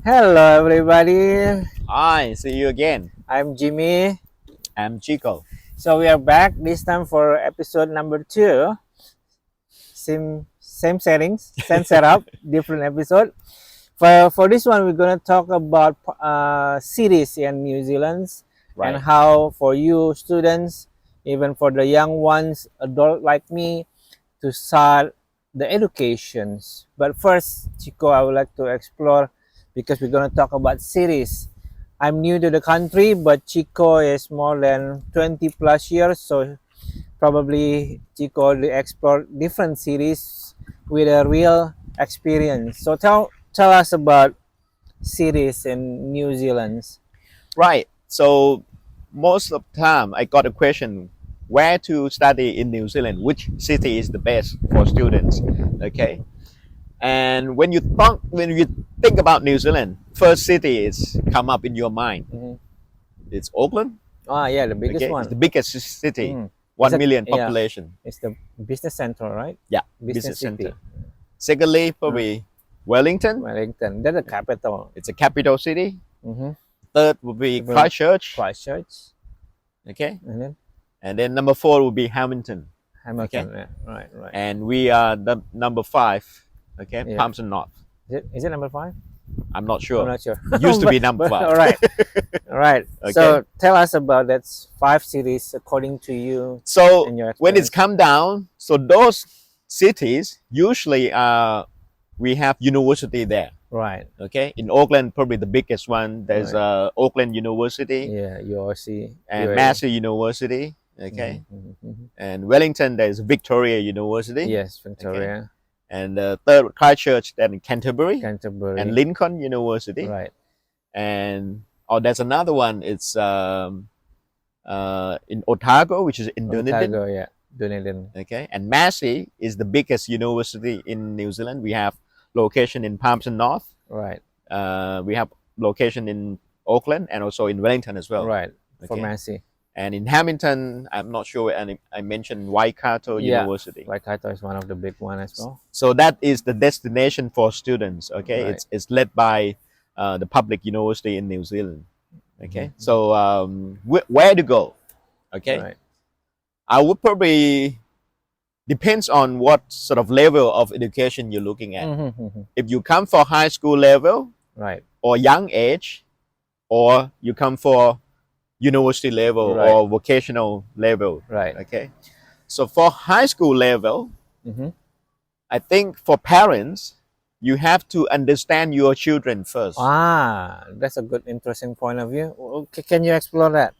Hello, everybody. Hi, see you again. I'm Jimmy. I'm Chico. So we are back this time for episode number 2. Same settings, same setup, different episode. For this one, we're gonna talk about cities in New Zealand and Right. how for you students, even for the young ones, adult like me, to start the educations. But first, Chico, I would like to explore because we're gonna talk about cities. I'm new to the country, but Chico is more than 20 plus years, so probably Chico already explored different cities with a real experience. So tell us about cities in New Zealand. Right. So most of the time I got a question where to study in New Zealand, which city is the best for students. Okay. And when you think about New Zealand, first city is come up in your mind. Mhm. It's Auckland. Ah, yeah, the biggest Okay. It's the one. biggest city, Mm. It's 1 million yeah, population. it's the business center, right? Yeah. Business Business city. center. Secondly, probably Wellington. Wellington, that's the capital. It's a capital city. Mm-hmm. Third would be Well, Christchurch. Christchurch, Okay. and then And then number 4 will be Hamilton. Hamilton. Okay. Yeah, right. And we are the number 5. Okay. Yeah. Palmerston North. Is it number 5? I'm not I'm sure. not sure. Used to be number 5. All right, all right. Okay. So tell us about that 5 cities according to you So and your when it's experience. come down, so those cities usually we have university there. Right. Okay. In Auckland, probably the biggest one. There's Right. Auckland University Yeah, URC. and UAE. Massey University. Okay. Mhm. And Wellington, there's Victoria University. Yes, Victoria, And third, Christchurch, then Canterbury. Canterbury. And Lincoln University. Right. And there's another one. It's in Otago, which is in Dunedin. Otago, yeah, Dunedin. Okay, and Massey is the biggest university in New Zealand. We have location in Palmerston North. Right. We have location in Auckland and also in Wellington as well. Right. For Okay. Massey. And in Hamilton, I'm not sure. And I mentioned Waikato Yeah. University. Waikato is one of the big one as well. So that is the destination for students. Okay, Right. it's led by the public university in New Zealand. Okay, Mhm. so where to go? Okay, Right. I would probably depends on what sort of level of education you're looking at. Mhm. If you come for high school level Right. or young age, or you come for university level Right. or vocational level. Right. Okay, so for high school level, Mm-hmm. I think for parents, you have to understand your children first. Ah, that's a good, interesting point of view. Okay, can you explore that?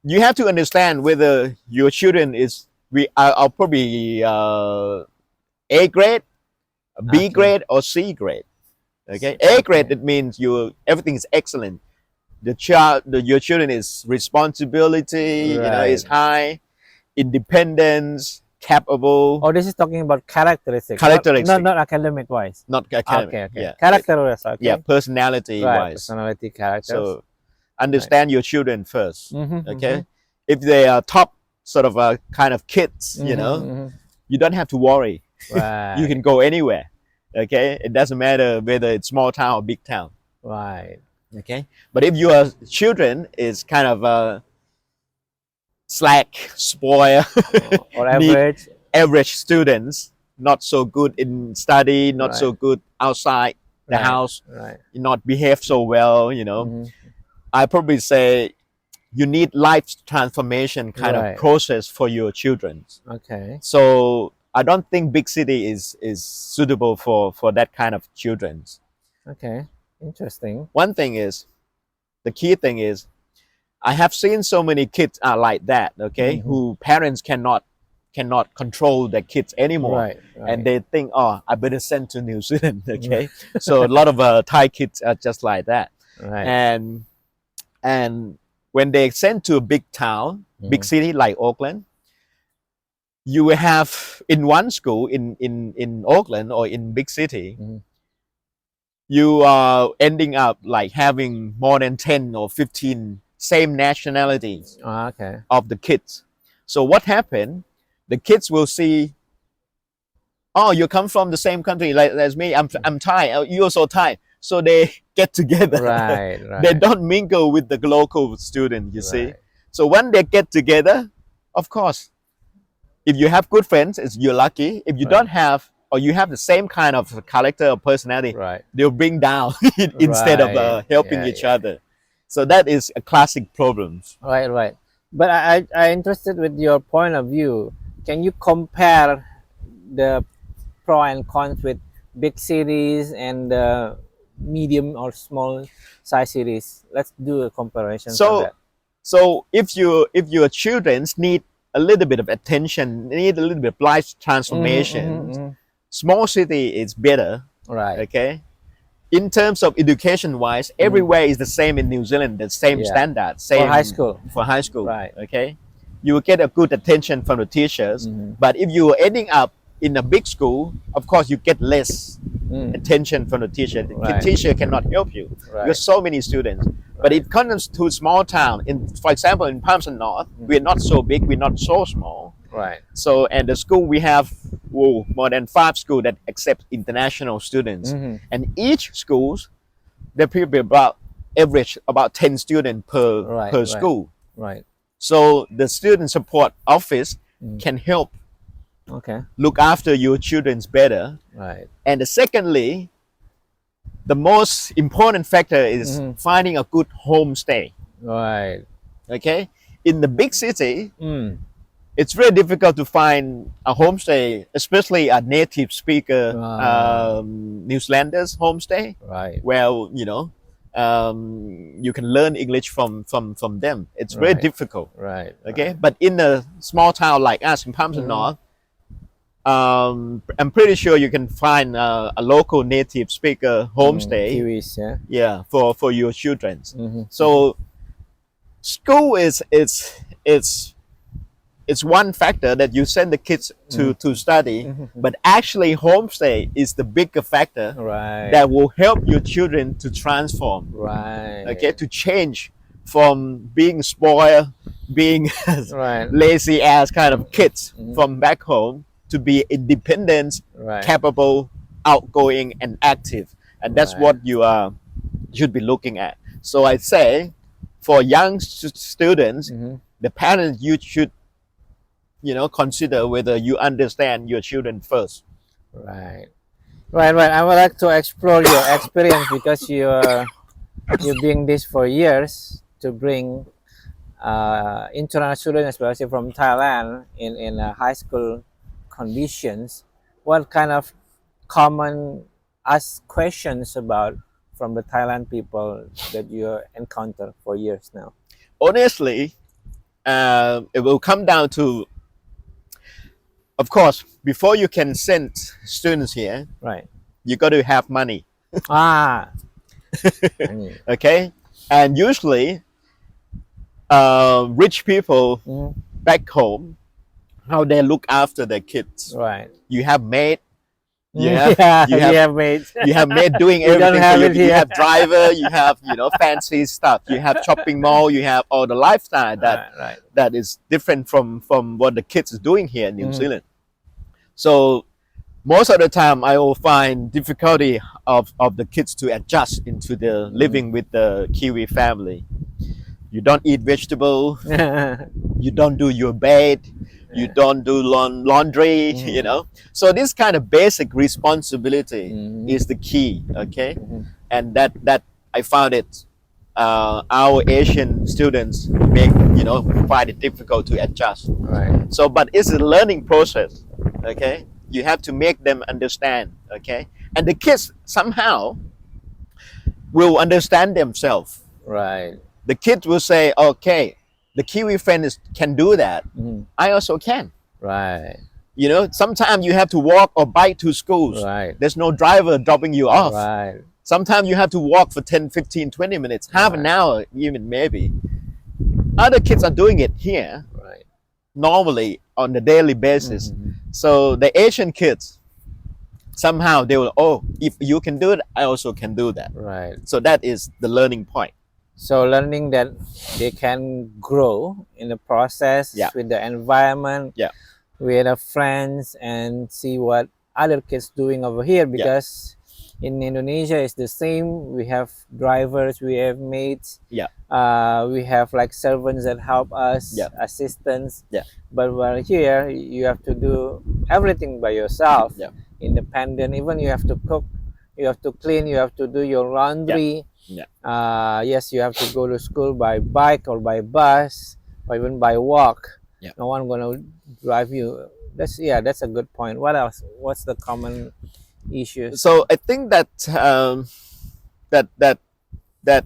You have to understand whether your children is I'll probably A grade, B Okay. grade, or C grade. Okay, A grade it means everything is excellent. Your children is responsibility, is Right. high, independence, capable, Oh, this is talking about characteristics. Characteristic. Not academic wise. not academic. Okay. Yeah, Character wise. Okay. yeah, personality Right. wise. Personality, characters. So understand your children first. Mhm, Okay, if they are top sort of kind of kids, mhm. you don't have to worry. Right. You can go anywhere. Okay, it doesn't matter whether it's small town or big town. Right. Okay, but if your children is kind of slack, spoil, Or Need- average. average students, not so good in study, not Right. so good outside the Right. house, Right. not behave so well, Mhm. I probably say you need life transformation kind Right. of process for your children. Okay. So I don't think big city is suitable for that kind of children. Okay. Interesting. One thing is, the key thing is, I have seen so many kids are like that. Okay, Mhm. who parents cannot control their kids anymore. Right. And they think, oh, I better send to New Zealand. Okay, so a lot of Thai kids are just like that. right. And when they send to a big town, big Mhm. city like Auckland, you will have in one school in Auckland or in big city, Mhm. you are ending up like having more than 10 or 15 same nationalities Ah, okay. of the kids. So what happened? The kids will see, oh, you come from the same country like as me. I'm Thai. You're also Thai. so they get together. Right, They right, don't mingle with the local student, you see. right, So when they get together, of course, if you have good friends, you're lucky. If you right, don't have, or you have the same kind of character or personality, right, they'll bring down instead of right. helping Yeah, each yeah. other. So that is a classic problem. Right, right. But I interested with your point of view. Can you compare the pro and cons with big cities and medium or small size cities? Let's do a comparison for So that. so if your children need a little bit of attention, need a little bit of life transformation, Mm-hmm. small city is better. Right. Okay. In terms of education wise, Mm. everywhere is the same in New Zealand, the same Yeah. standard, For high same school. for high school. Right. Okay. You will get a good attention from the teachers. Mm-hmm. But if you are ending up in a big school, of course you get less Mm. attention from the teacher. The Right. teacher cannot help you Right. because so many students. But Right. it comes to small town, for example, in Palmerston North, we're not so big, we're not so small. Right. So, and the school we have more than 5 schools that accept international students. Mm-hmm. And each schools, there will be about average about 10 students Right, per right. school. Right. So the student support office Mm. can help Okay. look after your children better. Right. And secondly, the most important factor is Mhm. finding a good homestay. Right. Okay, in the big city, Mm. it's very difficult to find a homestay, especially a native speaker New Zealanders homestay, Right. where you can learn English from them. It's very Right. difficult. Right. Okay, but in a small town like us in Palmerston Mhm. North, I'm pretty sure you can find a local native speaker homestay. Kiwis, yeah. Yeah, for your children. Mm-hmm. So school is it's one factor that you send the kids to study, Mhm. but actually homestay is the bigger factor Right. that will help your children to transform. Right. Okay, to change from being spoiled, being Right. lazy ass kind of kids Mhm. from back home to be independent, Right. capable, outgoing, and active. And that's Right. what you should be looking at. So I say, for young students, Mhm. the parents, you should consider whether you understand your children first. Right. Right. Right. I would like to explore your experience because you're doing this for years to bring international students, especially from Thailand, in high school conditions. What kind of common asked questions about from the Thailand people that you encounter for years now? Honestly, it will come down to, of course, before you can send students here, Right. you got to have money. Ah. I mean, Okay, and usually, rich people mhm. back home, how they look after their kids. Right. You have maid, Yeah. you have mates. you have maid doing We don't everything have for you. it You here. have driver, you have fancy stuff. You have shopping mall. You have all the lifestyle Right. that is different from what the kids is doing here in New Mhm. Zealand. So most of the time, I will find difficulty of the kids to adjust into the living with the Kiwi family. You don't eat vegetable. Right. You don't do your bed. You don't do laundry. Mhm. So this kind of basic responsibility Mhm. is the key. Okay, Mhm. and that I found it. Our Asian students find it difficult to adjust. Right. So, but it's a learning process. Okay, you have to make them understand. Okay, and the kids somehow will understand themselves. Right. The kids will say, okay, the Kiwi friend can do that. Mhm. I also can. Right. Sometimes you have to walk or bike to schools. Right. There's no driver dropping you off. Right. Sometimes you have to walk for 10, 15, 20 minutes, half an Right. hour, even maybe. Other kids are doing it here Right. normally on a daily basis. Mhm. So the Asian kids, somehow they will, if you can do it, I also can do that. Right. So that is the learning point. So learning that they can grow in the process Yeah. with the environment, Yeah. with the friends, and see what other kids doing over here because In Indonesia, it's the same. We have drivers, we have maids, Yeah. we have like servants that help us, Yeah. assistants. Yeah. But while here, you have to do everything by yourself, Yeah. independent. Even you have to cook, you have to clean, you have to do your laundry. Yeah. Yes, you have to go to school by bike or by bus or even by walk. Yeah. No one gonna drive you. That's a good point. What else? What's the common issues? So I think that that that that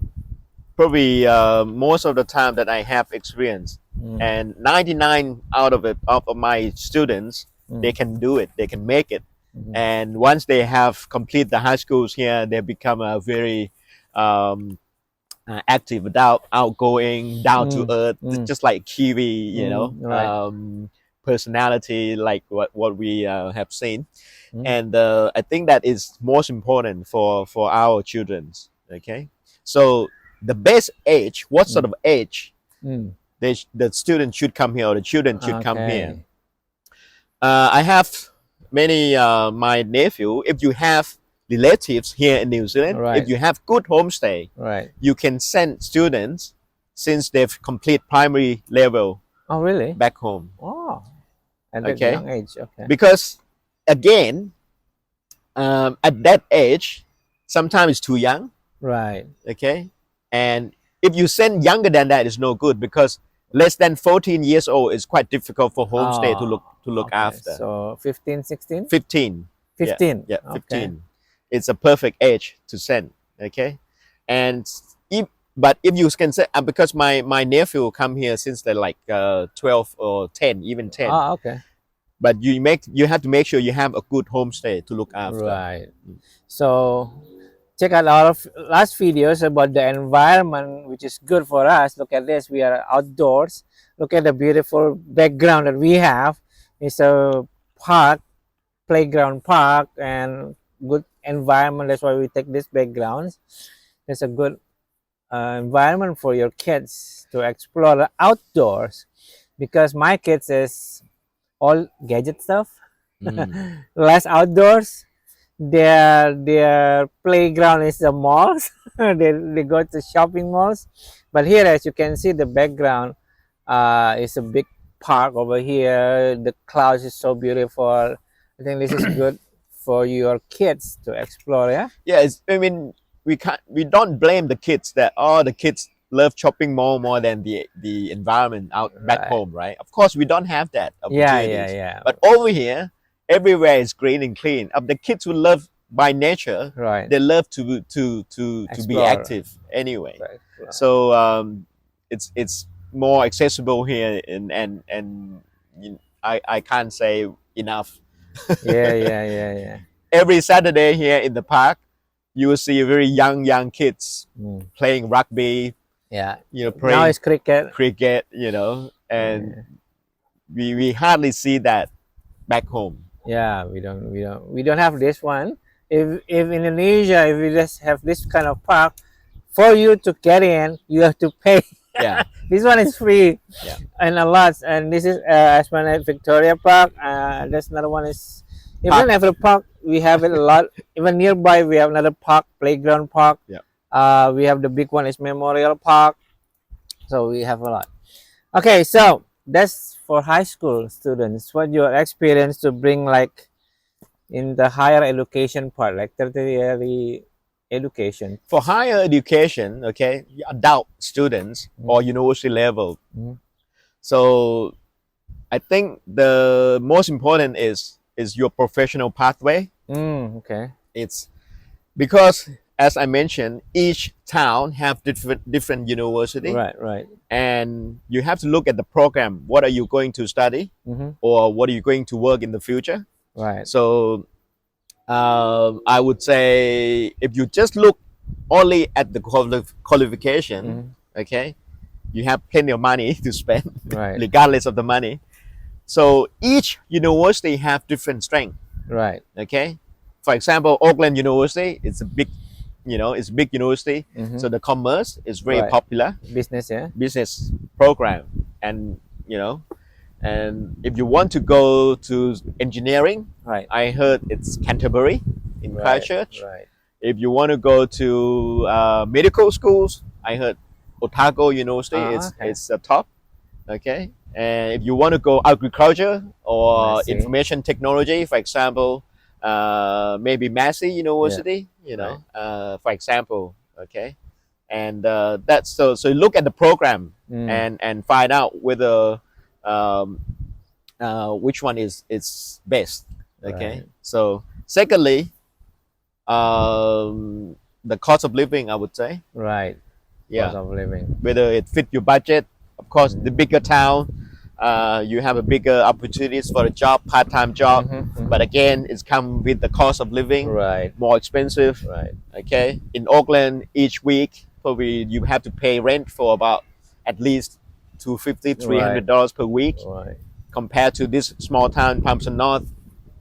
probably most of the time that I have experience, Mm, and 99 out of it of my students, they mm, can do it. They can make it. mhm, And once they have complete the high schools here, they become a very um, active, without outgoing, down to mm, earth, mm, just like Kiwi, right. personality, like what we have seen. Mm, And I think that is most important for our children. Okay, so the best age, what sort mm, of age mm. the student should come here, or the children should come here? Okay. I have many my nephew. If you have relatives here in New Zealand, if Right. you have good homestay, Right. you can send students since they've complete primary level Oh, really? back home. Oh, at that Okay, young age. Okay. because again, at that age, sometimes it's too young. Right. Okay, and if you send younger than that, it's no good, because less than 14 years old is quite difficult for homestay to Oh, look okay. after. So 15, 16? 15. 15. Yeah, Okay. 15. It's a perfect age to send. Okay, and if but if you can say, because my nephew come here since they're like 12 or 10, even 10. Oh, okay. But you have to make sure you have a good homestay to look after. Right. So check out our last videos about the environment, which is good for us. Look at this. We are outdoors. Look at the beautiful background that we have. It's a park, playground park, and good environment. That's why we take these backgrounds. It's a good environment for your kids to explore the outdoors, because my kids is all gadget stuff, Mm. less outdoors. Their playground is the malls. They go to shopping malls. But here, as you can see, the background is a big park over here. The clouds is so beautiful. I think this is good for your kids to explore. Yeah. Yeah, I mean, we don't blame the kids that the kids love shopping mall more than the environment out back Right. home, right? Of course, we don't have that Yeah. opportunities. Yeah. But over here, everywhere is green and clean. The kids who love by nature, Right. they love to be Explore. active anyway. Right. So it's more accessible here, and I can't say enough. Yeah. Every Saturday here in the park, you will see very young kids Mm. playing rugby, Yeah. Now playing it's cricket. cricket, and we hardly see that back home. Yeah, we don't have this one. If Indonesia, if we just have this kind of park, for you to get in, you have to pay. Yeah, This one is free. Yeah. And a lot. And this is Esplanade Victoria Park. There's another one is even every park we have it a lot. Even nearby we have another park, playground park. Yeah. We have the big one is Memorial Park. So we have a lot. Okay, so that's for high school students. What your experience to bring like in the higher education part, like tertiary education? for higher education, okay, adult students or university level. Mhm. So I think the most important is your professional pathway. Okay. It's because, as I mentioned, each town have different university, Right. and you have to look at the program. What are you going to study, Mm-hmm. or what are you going to work in the future? Right. So I would say, if you just look only at the qualification, Mhm. okay, you have plenty of money to spend, Right. regardless of the money. So each university have different strength. Right. Okay, for example, Auckland University is a big, it's a big university. Mhm. So the commerce is very Right. popular Business, yeah. business program, and and if you want to go to engineering, Right. I heard it's Canterbury in Right. Christchurch. Right. If you want to go to medical schools, I heard Otago University Okay. is the top. Okay, and if you want to go agriculture I or see. information technology, for example, maybe Massey Yeah. University, Right. for example. Okay, and that's so you look at the program Mm. and find out whether um, which one is best. Okay, Right. so secondly, the cost of living, I would say, Right. Cost yeah, of living. whether it fit your budget. Of course, the Mm. bigger town, you have a bigger opportunities for a job, part-time job. But again, it's come with the cost of living, Right. more expensive. Right. Okay, in Auckland, each week probably you have to pay rent for about at least $250, Right. $300 per week. Right. Compared to this small town, Palmerston North,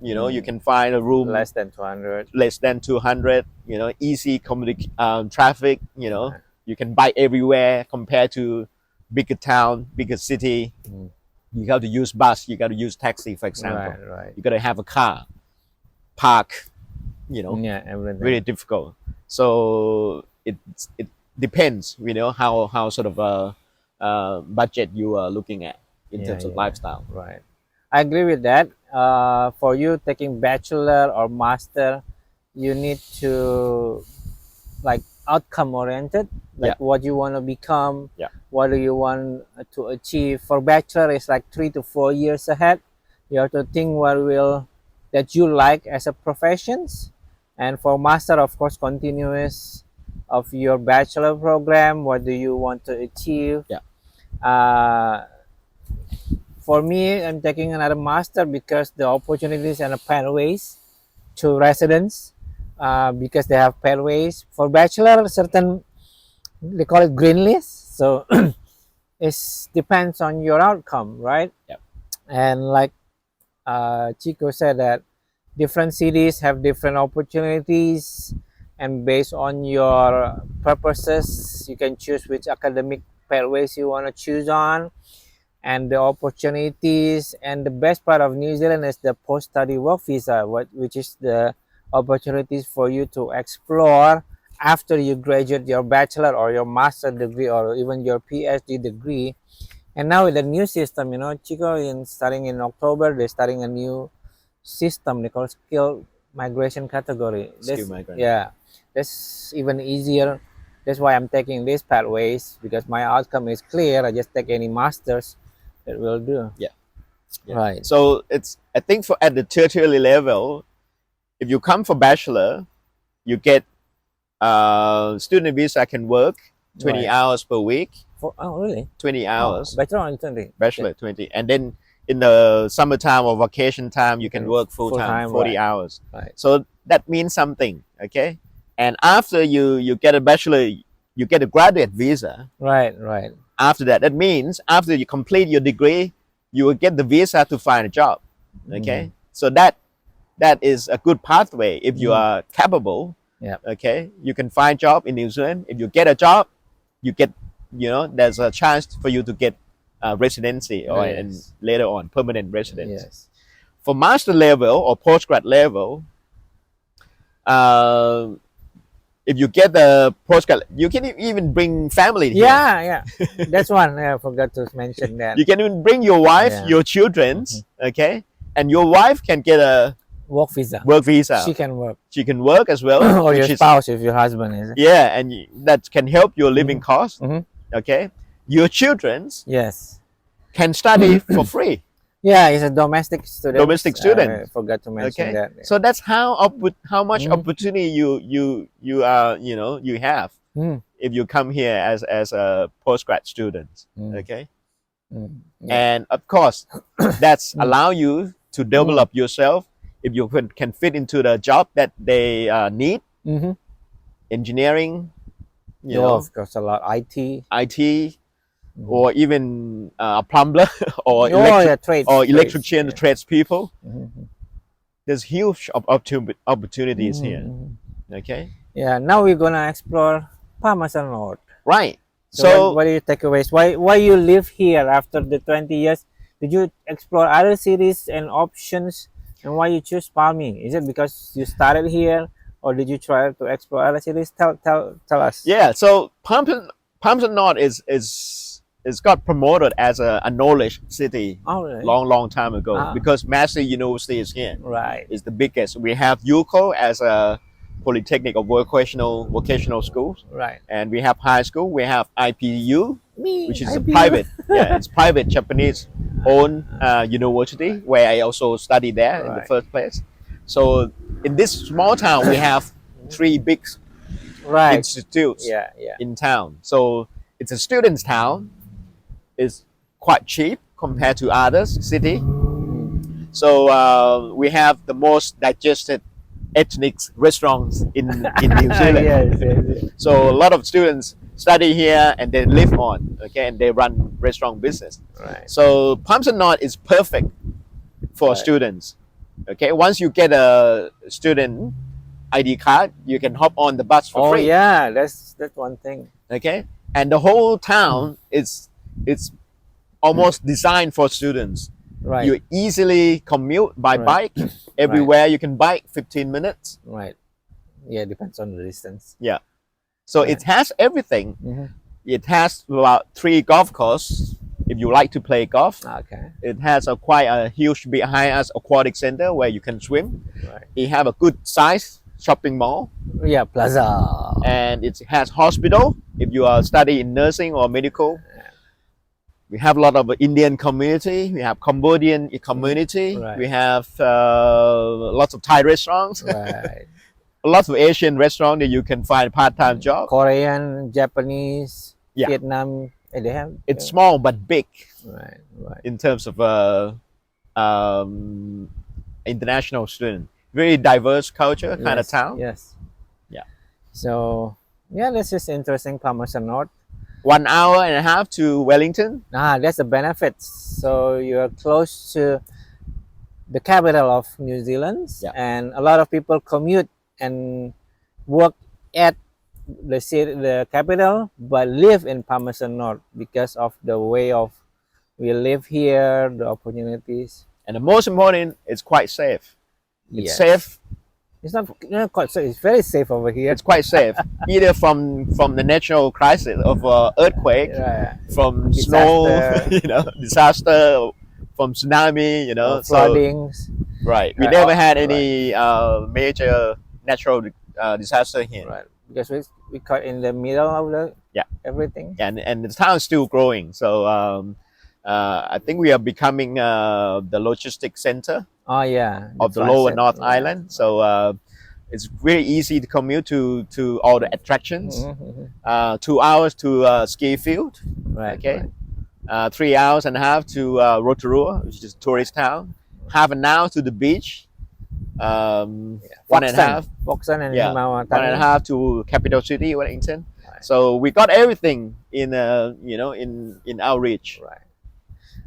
you can find a room Less than 200. less than 200. Easy traffic. Right. You can buy everywhere compared to bigger town, bigger city. Mm. You got to use bus, you got to use taxi, for example. Right. Right. You got to have a car, park. Yeah. Everything. Really difficult. So it depends. How sort of budget you are looking at in terms of lifestyle. Right. I agree with that. For you taking bachelor or master, you need to like outcome oriented, like Yeah. what you want to become, Yeah. what do you want to achieve. For bachelor, it's like 3 to 4 years ahead. You have to think what will that you like as a professions, and for master, of course, continuous of your bachelor program. What do you want to achieve? Yeah. Uh, for me, I'm taking another master because the opportunities and the pathways to residence, because they have pathways. For bachelor, certain they call it green list. So it depends on your outcome, right? Yep. And like Chico said, that different cities have different opportunities, and based on your purposes, you can choose which academic pathways you want to choose on, and the opportunities. And the best part of New Zealand is the post-study work visa, which is the opportunities for you to explore after you graduate your bachelor or your master degree or even your PhD degree. And now with the new system, Chico, starting in October, they're starting a new system they call skill migration category. Skill migrant. Yeah, that's even easier. That's why I'm taking these pathways, because my outcome is clear. I just take any masters that will do. Yeah. Right. So I think for at the tertiary level, if you come for bachelor, you get student visa, can work 20 Right. hours per week. Oh, really? 20 hours. Bachelor on 20. Bachelor 20, and then in the summertime or vacation time you can work full time, 40 right. hours. Right. So that means something. Okay, and after you get a bachelor, you get a graduate visa. Right. Right. After that means after you complete your degree, you will get the visa to find a job. Okay, so that is a good pathway if you are capable. Yeah. Okay, you can find job in New Zealand. If you get a job, you get, there's a chance for you to get residency, or and later on permanent residence. Yes. For master level or postgrad level, if you get the postgrad, you can even bring family here. Yeah. That's one. I forgot to mention that. You can even bring your wife, Yeah. your children, okay, and your wife can get a Work visa. work visa. She can work. She can work as well, Or your which is- spouse if your husband is. yeah, and that can help your living cost. Mhm. Okay, your children Yes. can study for free. Yeah, he's a domestic student. Domestic student. I forgot to mention Okay, that. so that's how much opportunity you have Mm. if you come here as a postgrad student. Okay, Yeah. and of course that's allow you to develop yourself. If you can fit into the job that they need, Mm-hmm. engineering, Of course, a lot. IT. IT, or even a plumber or Trades. electrician, Yeah. tradespeople. Mhm. There's huge opportunities here. Okay, Yeah. Now we're gonna explore Palmerston North. right. So, what are your takeaways? Why you live here after the 20 years? Did you explore other cities and options? And why you choose Palmy? Is it because you started here, or did you try to explore other cities? Tell us. Yeah, so Palmerston North is got promoted as a knowledge city Oh, really? long time ago Ah. because Massey University is here. Right. It's the biggest. We have UCO as a polytechnic or vocational schools, Right. and we have high school. We have IPU, Me. which is I a be- private, yeah, it's private Japanese owned university where I also studied there in the Right. first place. So in this small town, we have three big Right. institutes Yeah. Yeah. in town. So it's a students' town. It's quite cheap compared to others city. So we have the most digested ethnic restaurants in New Zealand. Yes, yes, yes. So a lot of students study here and they live on, okay, and they run restaurant business. Right. So Palmerston North is perfect for Right. students. Okay, once you get a student ID card, you can hop on the bus for Oh free. yeah, that's one thing. Okay, and the whole town is it's almost designed for students. Right. You easily commute by Right. bike everywhere. You can bike 15 minutes. Right. Yeah, depends on the distance. Yeah, so Right. it has everything. Mm-hmm. It has about 3 golf courses if you like to play golf. Okay. It has quite a huge behind us aquatic center where you can swim. Right. It have a good size shopping mall, Yeah, plaza. and it has hospital if you are studying nursing or medical. We have a lot of Indian community. We have Cambodian community. Right. We have lots of Thai restaurants. Right. Lots of Asian restaurants that you can find part-time job. Korean, Japanese, Yeah. Vietnam. They have. It's small but big Right. Right. in terms of international student. Very diverse culture kind of Yes, town. Yes. Yeah. So yeah, this is interesting. Palmerston North. 1 hour and a half to Wellington. That's the benefit. So you're close to the capital of New Zealand, Yeah. and a lot of people commute and work at the city, the capital, but live in Palmerston North because of the way of we live here, the opportunities. And the most important, it's quite safe. It's Yes. safe. It's not quite so. It's very safe over here. It's quite safe, either from the natural crisis of earthquake, Right. from snow, Disaster. disaster, from tsunami, So, Floodings. right, we Right. never had any major natural disaster here, Right. Because we caught in the middle of the Yeah. everything. and the town is still growing. So I think we are becoming the logistics center Oh yeah. of that's the what I lower said. North Yeah. Island. So it's very easy to commute to all the attractions. Mhm, mhm. 2 hours to ski field. Right. Okay. Right. 3 hours and a half to Rotorua, which is a tourist town. Half an hour to the beach. Yeah. 1 and a half. Foxton and Yeah, Himawatan. 1.5 to capital city Wellington. Right. So we got everything in in our reach. Right.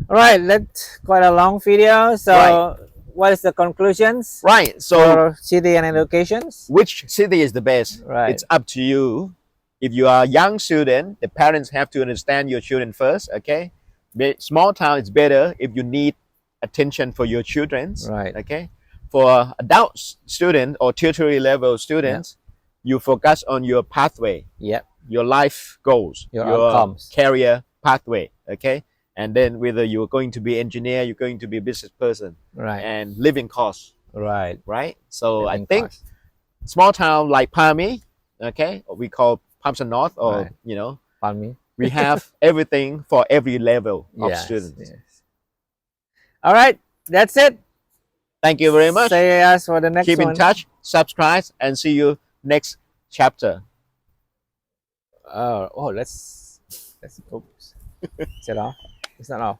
All right. That's quite a long video. So, Right. what is the conclusions Right. So for city and educations? which city is the best? Right. It's up to you. If you are a young student, the parents have to understand your children first. Okay. Small town is better if you need attention for your children. Right. Okay. For adult student or tertiary level students, you focus on your pathway, Yep. your life goals, Your outcomes. career pathway. Okay. And then whether you're going to be engineer, you're going to be a business person, Right. and living costs, Right. right? So I Living think cost. small town like Palmy, okay, or we call Palmerston North, or Right. Palmy. we have everything for every level of Yes, students. yes. All right. That's it. Thank you very much. Say us for the next Keep one. in touch, subscribe, and see you next chapter. Let's oops. Is it off? It's not off.